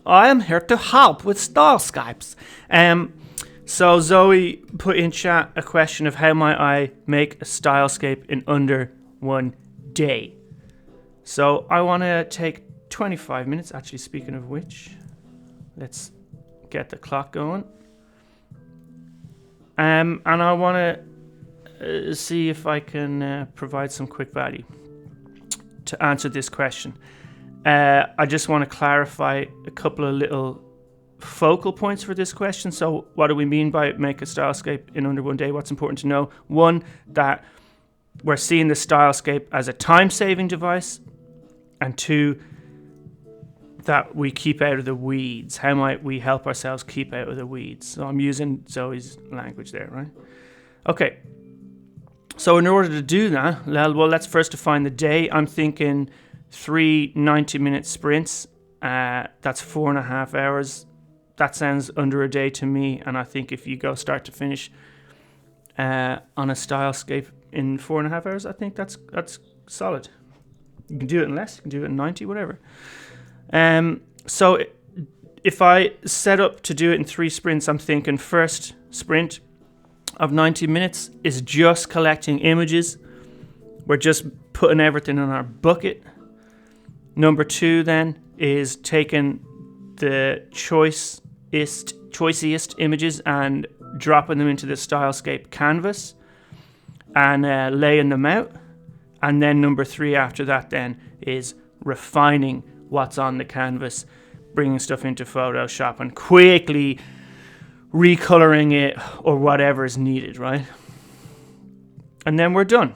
I am here to help with Stylescapes. So Zoe put in chat a question of how might I make a Stylescape in under 1 day. So I want to take 25 minutes. Actually, speaking of which, let's get the clock going. And I want to see if I can provide some quick value to answer this question. I just want to clarify a couple of little focal points for this question. So what do we mean by make a Stylescape in under 1 day? What's important to know? One, that we're seeing the Stylescape as a time-saving device. And two, that we keep out of the weeds. How might we help ourselves keep out of the weeds? So I'm using Zoe's language there, right? Okay. So in order to do that, well, let's first define the day. I'm thinking 3 90-minute sprints. That's 4.5 hours. That sounds under a day to me. And I think if you go start to finish on a Stylescape in 4.5 hours, I think that's solid. You can do it in less. You can do it in 90, whatever. So if I set up to do it in 3 sprints, I'm thinking first sprint of 90 minutes is just collecting images. We're just putting everything in our bucket. Number 2 then is taking the choiciest images and dropping them into the Stylescape canvas and laying them out. And then number 3 after that then is refining what's on the canvas, bringing stuff into Photoshop and quickly recoloring it or whatever is needed, right? And then we're done.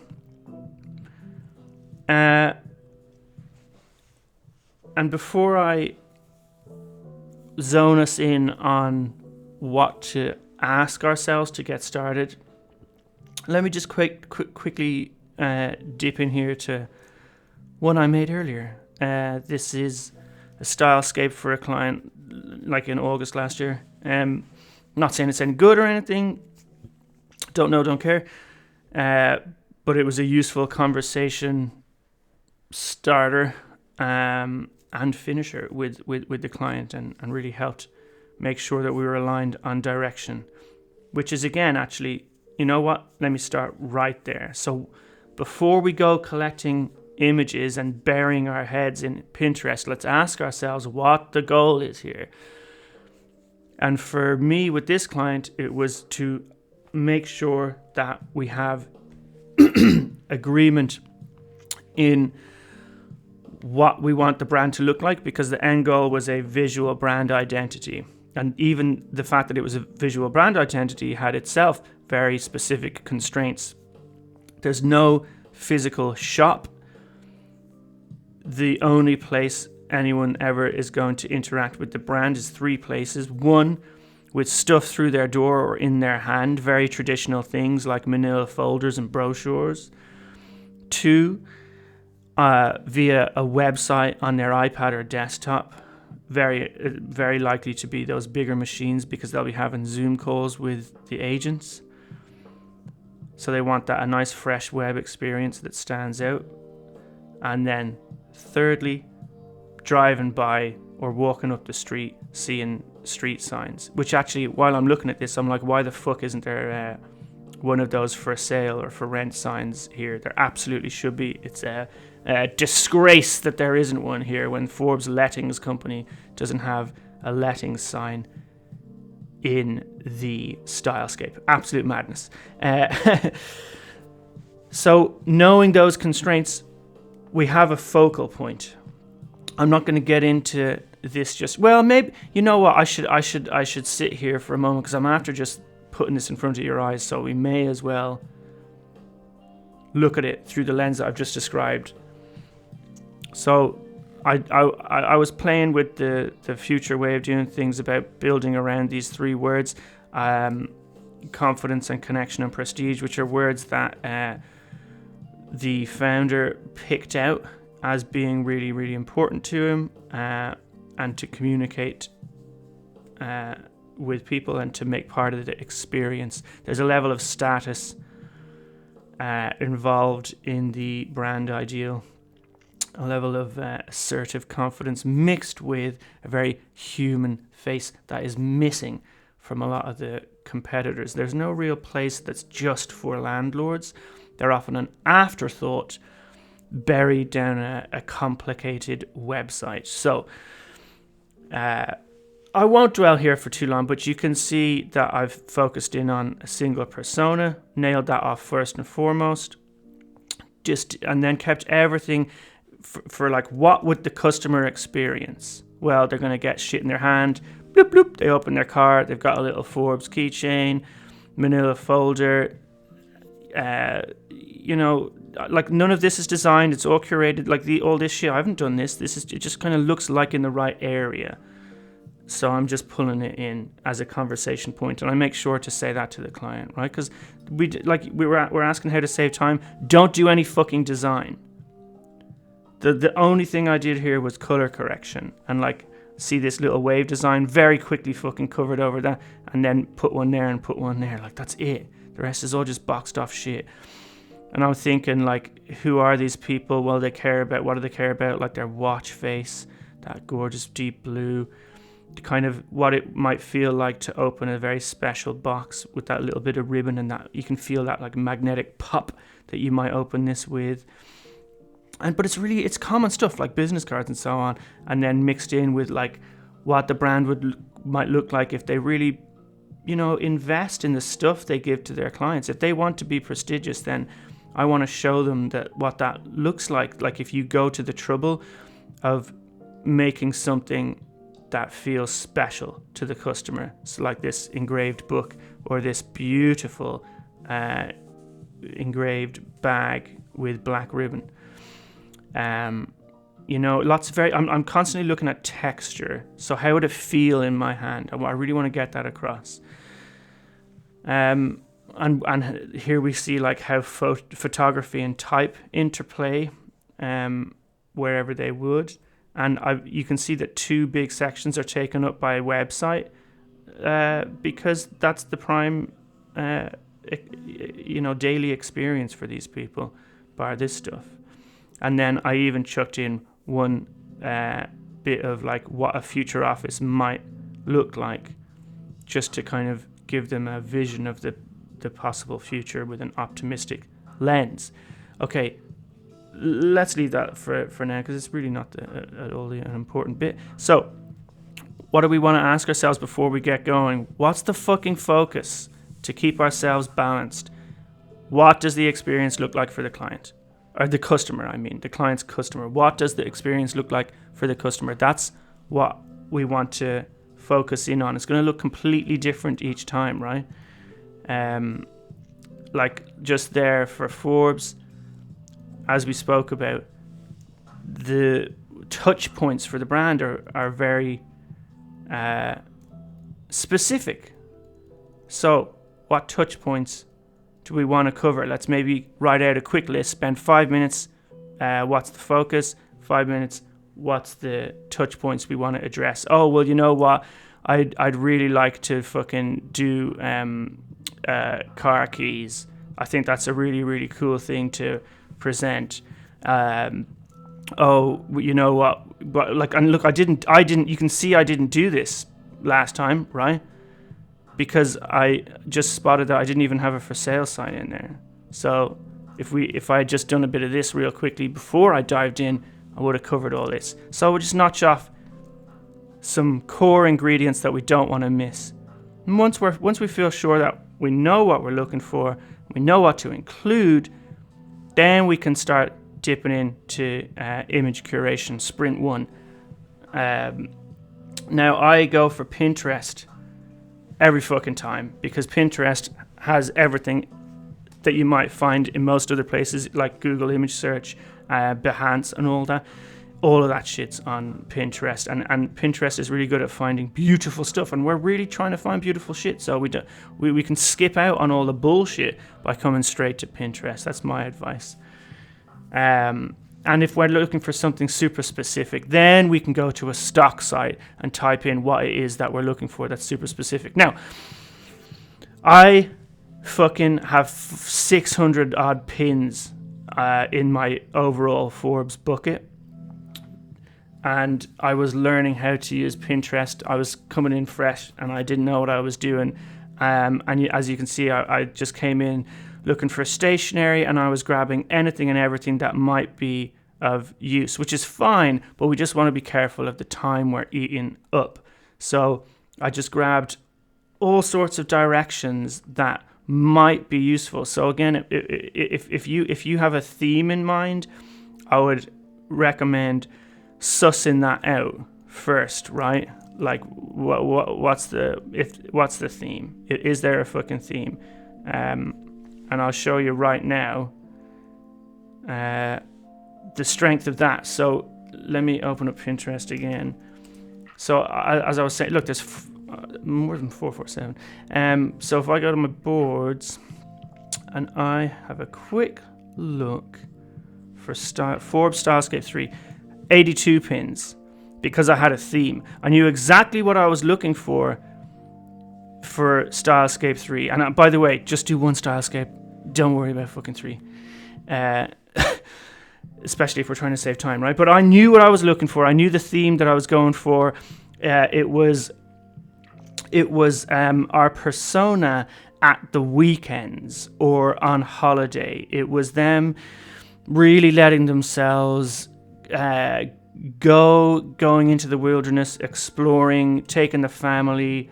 And before I zone us in on what to ask ourselves to get started, let me just quickly dip in here to one I made earlier. This is a Stylescape for a client like in August last year. Not saying it's any good or anything. Don't know, don't care. But it was a useful conversation starter and finisher with the client and really helped make sure that we were aligned on direction. Which is, again, actually, you know what? Let me start right there. So before we go collecting images and burying our heads in Pinterest, let's ask ourselves what the goal is here. And for me with this client, it was to make sure that we have agreement in what we want the brand to look like, because the end goal was a visual brand identity. And even the fact that it was a visual brand identity had itself very specific constraints. There's no physical shop. The only place anyone ever is going to interact with the brand is 3 places. 1, with stuff through their door or in their hand, very traditional things like manila folders and brochures. 2, via a website on their iPad or desktop, very likely to be those bigger machines because they'll be having Zoom calls with the agents. So they want a nice fresh web experience that stands out. And then thirdly, driving by or walking up the street, seeing street signs, which actually, while I'm looking at this, I'm like, why the fuck isn't there one of those for sale or for rent signs here? There absolutely should be. It's a disgrace that there isn't one here when Forbes Lettings Company doesn't have a lettings sign in the Stylescape. Absolute madness. So knowing those constraints, we have a focal point. I'm not going to get into this just, well, maybe, you know what, I should sit here for a moment because I'm after just putting this in front of your eyes, so we may as well look at it through the lens that I've just described. So I was playing with the future way of doing things about building around these 3 words, confidence and connection and prestige, which are words that the founder picked out as being really, really important to him and to communicate with people and to make part of the experience. There's a level of status involved in the brand ideal. a level of assertive confidence mixed with a very human face that is missing from a lot of the competitors. There's no real place that's just for landlords. They're often an afterthought buried down a complicated website. So I won't dwell here for too long, but you can see that I've focused in on a single persona, nailed that off first and foremost, and then kept everything for like, what would the customer experience? Well, they're going to get shit in their hand. Bloop, bloop. They open their car. They've got a little Forbes keychain, manila folder. Like none of this is designed. It's all curated. Like all this shit, I haven't done this. It just kind of looks like in the right area. So I'm just pulling it in as a conversation point, and I make sure to say that to the client, right? Because we're asking how to save time. Don't do any fucking design. The only thing I did here was color correction, and like see this little wave design, very quickly fucking covered over that, and then put one there and put one there. Like that's it. The rest is all just boxed off shit. And I'm thinking, like, who are these people? Well, what do they care about? Like their watch face, that gorgeous deep blue, kind of what it might feel like to open a very special box with that little bit of ribbon, and that you can feel that like magnetic pop that you might open this with. But it's common stuff like business cards and so on, and then mixed in with like what the brand might look like if they really, invest in the stuff they give to their clients. If they want to be prestigious, then I want to show them what that looks like. Like if you go to the trouble of making something that feels special to the customer. So like this engraved book or this beautiful engraved bag with black ribbon. I'm constantly looking at texture. So how would it feel in my hand? I really want to get that across. And here we see like how photography and type interplay wherever they would. And you can see that two big sections are taken up by a website because that's the prime, daily experience for these people, bar this stuff. And then I even chucked in one bit of like what a future office might look like, just to kind of give them a vision of the possible future with an optimistic lens. Okay. Let's leave that for now, because it's really not at all an important bit. So, what do we want to ask ourselves before we get going? What's the fucking focus to keep ourselves balanced? What does the experience look like for the client? Or the customer, the client's customer. What does the experience look like for the customer? That's what we want to focus in on. It's going to look completely different each time, right? Like just there for Forbes, as we spoke about, the touch points for the brand are very specific. So what touch points do we want to cover? Let's maybe write out a quick list, spend 5 minutes, what's the focus, 5 minutes, what's the touch points we want to address. Oh, well, you know what? I'd really like to fucking do car keys. I think that's a really, really cool thing to present. You know what? But like, and look, I didn't. You can see I didn't do this last time, right? Because I just spotted that I didn't even have a for sale sign in there. So if I had just done a bit of this real quickly before I dived in, I would have covered all this. So we'll just notch off some core ingredients that we don't want to miss. And once we feel sure that we know what we're looking for, we know what to include, then we can start dipping into image curation, sprint 1. Now I go for Pinterest every fucking time, because Pinterest has everything that you might find in most other places like Google image search, Behance and all that. All of that shit's on Pinterest, and Pinterest is really good at finding beautiful stuff, and we're really trying to find beautiful shit, so we can skip out on all the bullshit by coming straight to Pinterest. That's my advice. And if we're looking for something super specific, then we can go to a stock site and type in what it is that we're looking for that's super specific. Now, I fucking have 600 odd pins in my overall Forbes bucket. and I was learning how to use Pinterest. I was coming in fresh and I didn't know what I was doing. As you can see, I just came in looking for stationery, and I was grabbing anything and everything that might be of use, which is fine, but we just want to be careful of the time we're eating up. So I just grabbed all sorts of directions that might be useful. So again, if you have a theme in mind, I would recommend sussing that out first, right? Like what's the theme? Is there a fucking theme? And I'll show you right now the strength of that. So let me open up Pinterest again. So as I was saying, look, there's more than 447. So if I go to my boards and I have a quick look for Forbes Stylescape 3, 82 pins, because I had a theme. I knew exactly what I was looking for Stylescape 3. And by the way, just do one Stylescape. Don't worry about fucking 3. Especially if we're trying to save time, right? But I knew what I was looking for. I knew the theme that I was going for. It was our persona at the weekends or on holiday. It was them really letting themselves going into the wilderness, exploring, taking the family.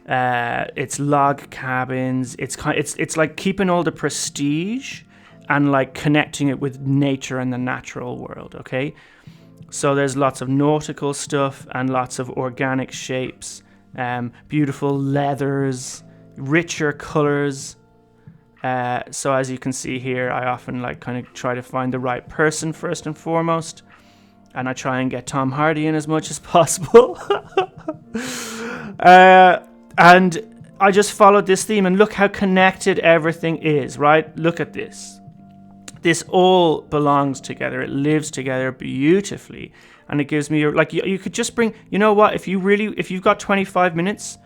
It's log cabins. It's like keeping all the prestige and like connecting it with nature and the natural world. Okay, so there's lots of nautical stuff and lots of organic shapes, beautiful leathers, richer colors. So as you can see here, I often like kind of try to find the right person first and foremost, and I try and get Tom Hardy in as much as possible. And I just followed this theme, and look how connected everything is, right? Look at this. This all belongs together. It lives together beautifully, and it gives me like you could just bring. You know what? If you've got 25 minutes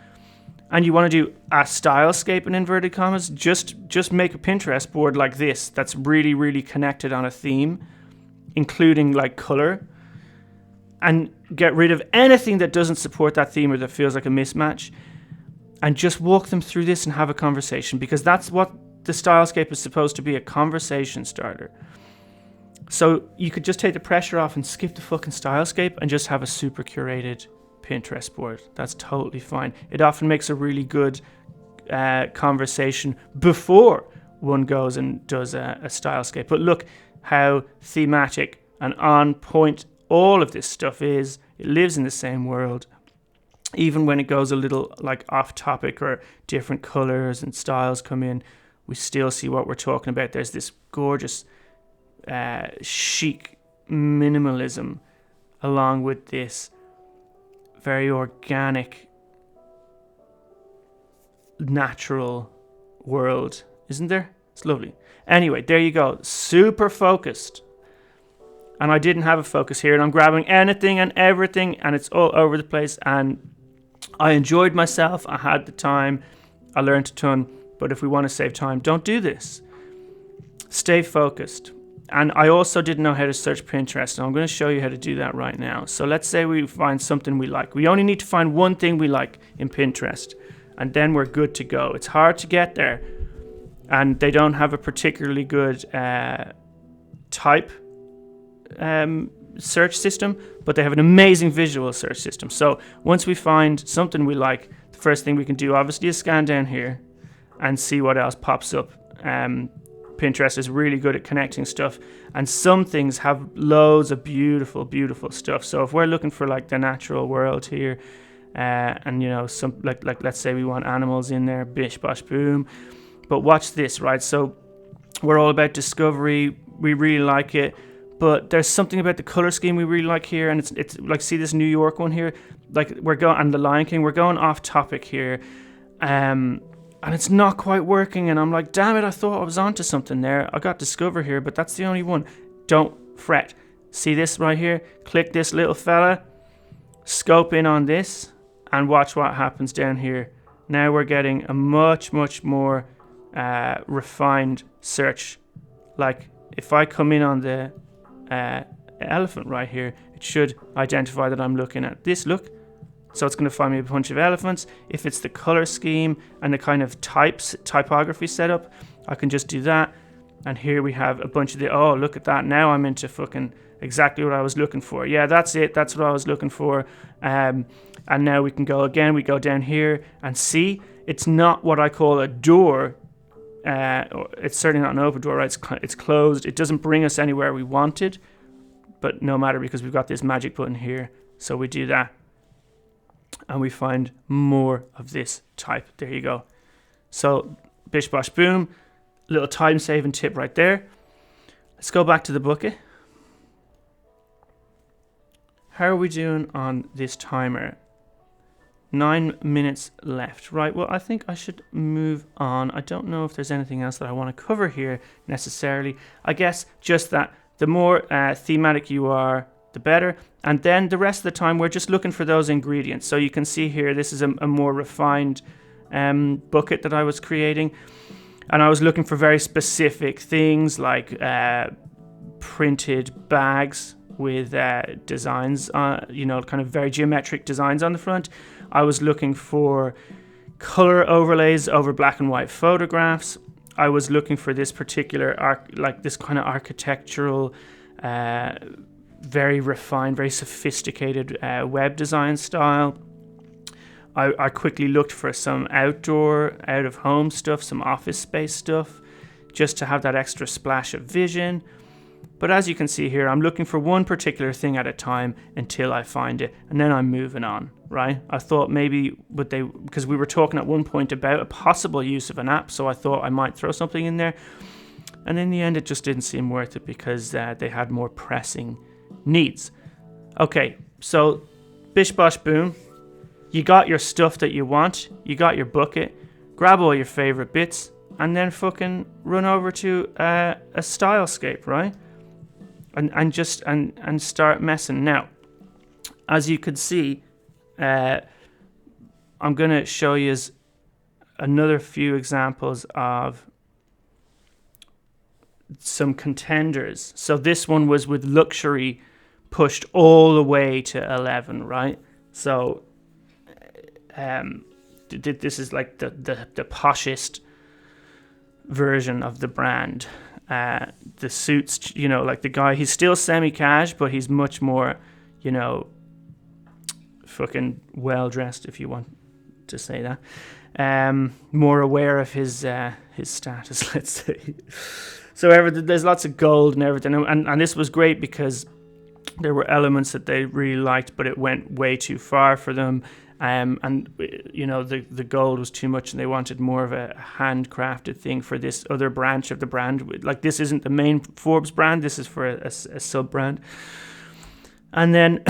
and you want to do a stylescape in inverted commas, just make a Pinterest board like this that's really, really connected on a theme, including like color, and get rid of anything that doesn't support that theme or that feels like a mismatch, and just walk them through this and have a conversation, because that's what the Stylescape is supposed to be, a conversation starter. So you could just take the pressure off and skip the fucking Stylescape and just have a super curated Pinterest board. That's totally fine. It often makes a really good conversation before one goes and does a Stylescape. But look how thematic and on point all of this stuff is. It lives in the same world. Even when it goes a little like off topic or different colors and styles come in, we still see what we're talking about. There's this gorgeous chic minimalism along with this very organic, natural world, isn't there? It's lovely. Anyway, there you go. Super focused. And I didn't have a focus here, and I'm grabbing anything and everything, and it's all over the place. And I enjoyed myself. I had the time. I learned a ton. But if we want to save time, don't do this. Stay focused. And I also didn't know how to search Pinterest, and I'm going to show you how to do that right now. So let's say we find something we like. We only need to find one thing we like in Pinterest, and then we're good to go. It's hard to get there, and they don't have a particularly good type search system, but they have an amazing visual search system. So once we find something we like, the first thing we can do obviously is scan down here and see what else pops up. Pinterest is really good at connecting stuff, and some things have loads of beautiful, beautiful stuff. So if we're looking for like the natural world here, and you know, some like let's say we want animals in there, bish bosh boom. But watch this, right? So we're all about discovery. We really like it, but there's something about the color scheme we really like here, and it's like, see this New York one here, like we're going, and the Lion King, we're going off topic here, and it's not quite working, and I'm like, damn it, I thought I was onto something there. I got discover here, but that's the only one. Don't fret. See this right here? Click this little fella, scope in on this, and watch what happens down here. Now we're getting a much, much more refined search. Like if I come in on the elephant right here, it should identify that I'm looking at this. Look. So it's going to find me a bunch of elephants. If it's the color scheme and the kind of typography setup, I can just do that. And here we have a bunch of oh, look at that. Now I'm into fucking exactly what I was looking for. Yeah, that's it. That's what I was looking for. And now we can go again. We go down here and see, it's not what I call a door. It's certainly not an open door, right? It's closed. It doesn't bring us anywhere we wanted, but no matter, because we've got this magic button here. So we do that. And we find more of this type. There you go. So bish bosh boom, little time saving tip right there. Let's go back to the bucket. How are we doing on this timer? 9 minutes left. Right, well, I think I should move on. I don't know if there's anything else that I want to cover here necessarily. I guess just that the more thematic you are, the better. And then the rest of the time, we're just looking for those ingredients. So you can see here, this is a more refined bucket that I was creating. And I was looking for very specific things like printed bags with designs, kind of very geometric designs on the front. I was looking for color overlays over black and white photographs. I was looking for this particular, this kind of architectural, very refined, very sophisticated web design style. I quickly looked for some outdoor, out-of-home stuff, some office space stuff, just to have that extra splash of vision. But as you can see here, I'm looking for one particular thing at a time until I find it, and then I'm moving on, right? I thought maybe because we were talking at one point about a possible use of an app, so I thought I might throw something in there. And in the end, it just didn't seem worth it because they had more pressing needs. Okay, so bish bosh boom. You got your stuff that you want. You got your bucket. Grab all your favorite bits and then fucking run over to a Stylescape, right? And start messing. Now, as you could see, I'm gonna show you another few examples of some contenders. So this one was with luxury pushed all the way to 11, right? So this is like the poshest version of the brand. The suits, like the guy, he's still semi-cash, but he's much more, fucking well-dressed, if you want to say that. More aware of his status, let's say. So there's lots of gold and everything, and this was great because there were elements that they really liked, but it went way too far for them. And the gold was too much, and they wanted more of a handcrafted thing for this other branch of the brand. Like, this isn't the main Forbes brand; this is for a sub brand. And then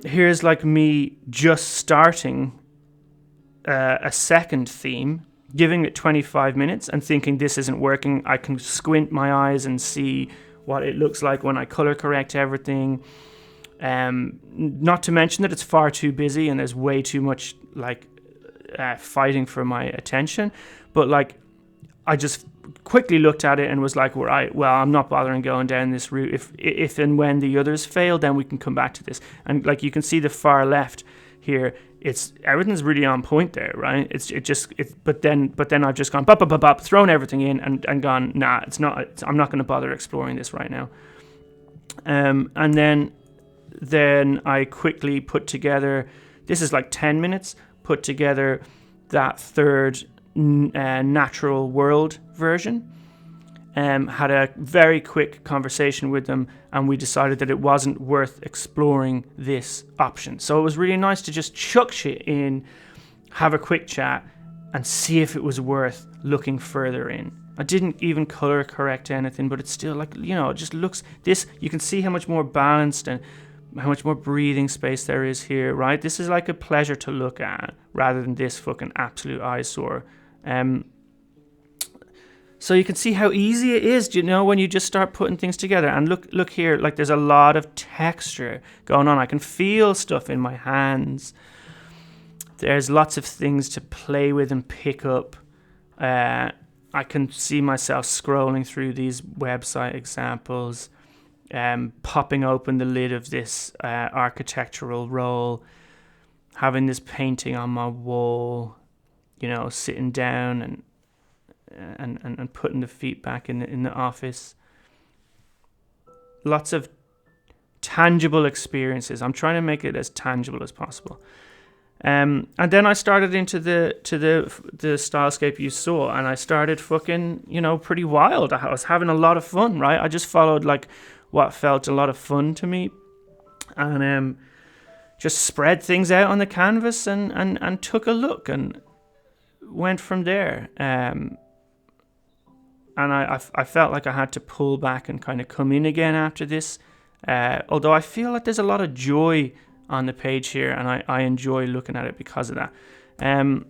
here's like me just starting a second theme, giving it 25 minutes, and thinking this isn't working. I can squint my eyes and see what it looks like when I color correct everything. Not to mention that it's far too busy and there's way too much fighting for my attention. But I just quickly looked at it and was like, right, well, I'm not bothering going down this route. If and when the others fail, then we can come back to this. And you can see the far left here, everything's really on point there, right? But then I've just gone bop, thrown everything in and gone, nah, it's not. I'm not going to bother exploring this right now. And then I quickly put together, this is like 10 minutes, put together that third natural world version. Had a very quick conversation with them, and we decided that it wasn't worth exploring this option. So it was really nice to just chuck shit in, have a quick chat, and see if it was worth looking further in. I didn't even color correct anything, but it's still it just looks, you can see how much more balanced and how much more breathing space there is here, right? This is like a pleasure to look at rather than this fucking absolute eyesore. So you can see how easy it is, when you just start putting things together. And look here, there's a lot of texture going on. I can feel stuff in my hands. There's lots of things to play with and pick up. I can see myself scrolling through these website examples. popping open the lid of this architectural roll, having this painting on my wall, sitting down and putting the feet back in the office. Lots of tangible experiences. I'm trying to make it as tangible as possible. And then I started into the Stylescape you saw, and I started fucking, pretty wild. I was having a lot of fun, right? I just followed like what felt a lot of fun to me, and just spread things out on the canvas and took a look and went from there. And I felt like I had to pull back and kind of come in again after this. Although I feel like there's a lot of joy on the page here, and I enjoy looking at it because of that. And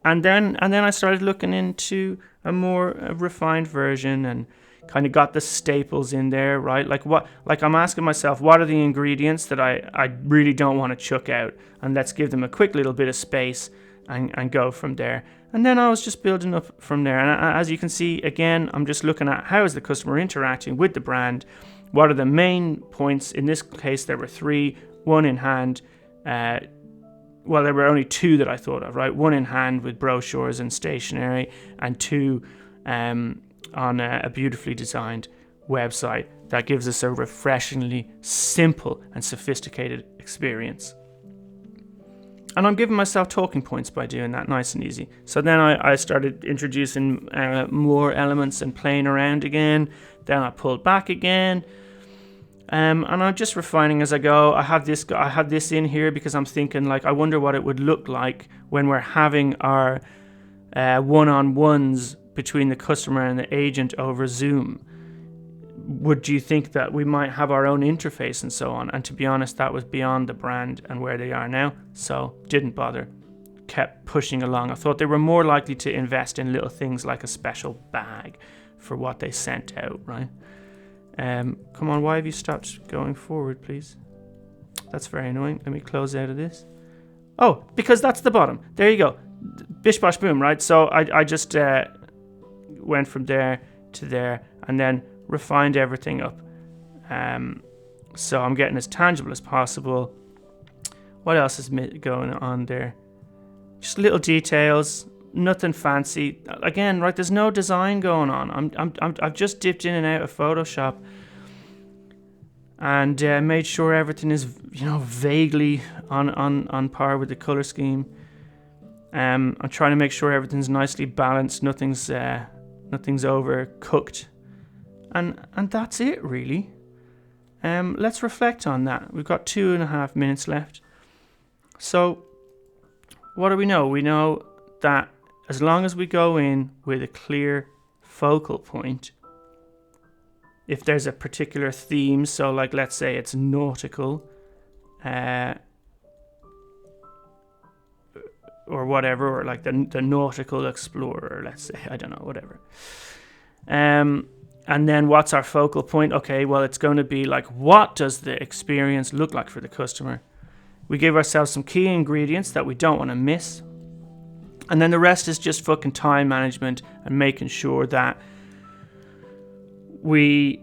then I started looking into a more refined version and kind of got the staples in there, right? Like I'm asking myself, what are the ingredients that I really don't want to chuck out, and let's give them a quick little bit of space and go from there. And then I was just building up from there. And as you can see, again, I'm just looking at how is the customer interacting with the brand. What are the main points? In this case, there were 3, 1 in hand. Well, there were only 2 that I thought of, right? 1 in hand with brochures and stationery, and 2 on a beautifully designed website that gives us a refreshingly simple and sophisticated experience. And I'm giving myself talking points by doing that nice and easy. So then I started introducing more elements and playing around again. Then I pulled back again. And I'm just refining as I go. I have this in here because I'm thinking, like, I wonder what it would look like when we're having our one-on-ones between the customer and the agent over Zoom. Would you think that we might have our own interface and so on? And to be honest, that was beyond the brand and where they are now. So didn't bother. Kept pushing along. I thought they were more likely to invest in little things like a special bag for what they sent out, right? Come on, why have you stopped going forward, please? That's very annoying. Let me close out of this. Oh, because that's the bottom. There you go. Bish bosh boom, right? So I just went from there to there and then refined everything up. So I'm getting as tangible as possible. What else is going on there? Just little details, nothing fancy. Again, right? There's no design going on. I've just dipped in and out of Photoshop and made sure everything is, vaguely on par with the color scheme. I'm trying to make sure everything's nicely balanced. Nothing's overcooked. And that's it, really. Let's reflect on that. We've got 2.5 minutes left. So, what do we know? We know that as long as we go in with a clear focal point, if there's a particular theme, so like let's say it's nautical, or whatever, or like the nautical explorer, let's say, I don't know, whatever. And then what's our focal point? Okay, well, it's going to be like, what does the experience look like for the customer? We give ourselves some key ingredients that we don't want to miss. And then the rest is just fucking time management and making sure that we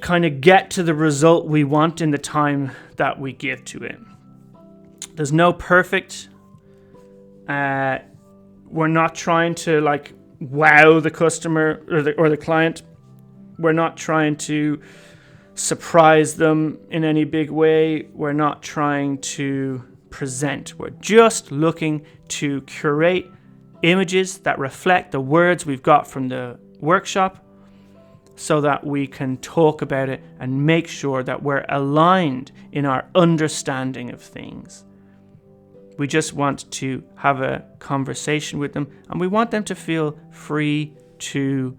kind of get to the result we want in the time that we give to it. There's no perfect. We're not trying to like wow the customer or the client. We're not trying to surprise them in any big way. We're not trying to present. We're just looking to curate images that reflect the words we've got from the workshop so that we can talk about it and make sure that we're aligned in our understanding of things. We just want to have a conversation with them, and we want them to feel free to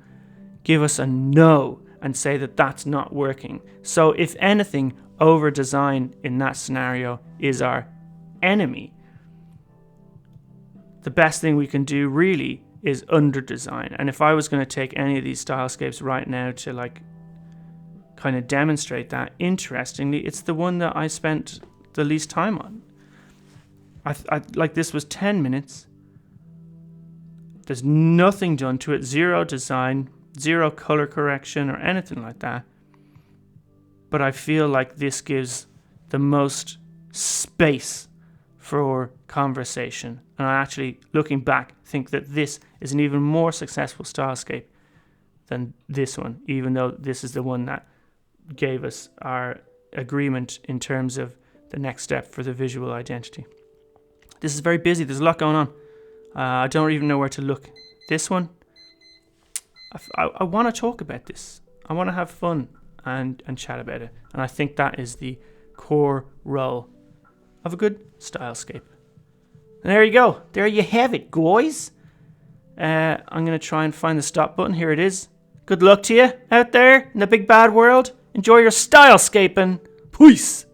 give us a no and say that that's not working. So if anything, over design in that scenario is our enemy. The best thing we can do really is under design. And if I was going to take any of these Stylescapes right now to like kind of demonstrate that, interestingly, it's the one that I spent the least time on. I like this was 10 minutes. There's nothing done to it, zero design, zero color correction or anything like that. but I feel like this gives the most space for conversation. And I actually, looking back, think that this is an even more successful Stylescape than this one, even though this is the one that gave us our agreement in terms of the next step for the visual identity. This is very busy. There's a lot going on. I don't even know where to look. This one, I want to talk about this. I want to have fun and chat about it. And I think that is the core role of a good Stylescape. And there you go. There you have it, guys. I'm going to try and find the stop button. Here it is. Good luck to you out there in the big bad world. Enjoy your Stylescaping. Peace.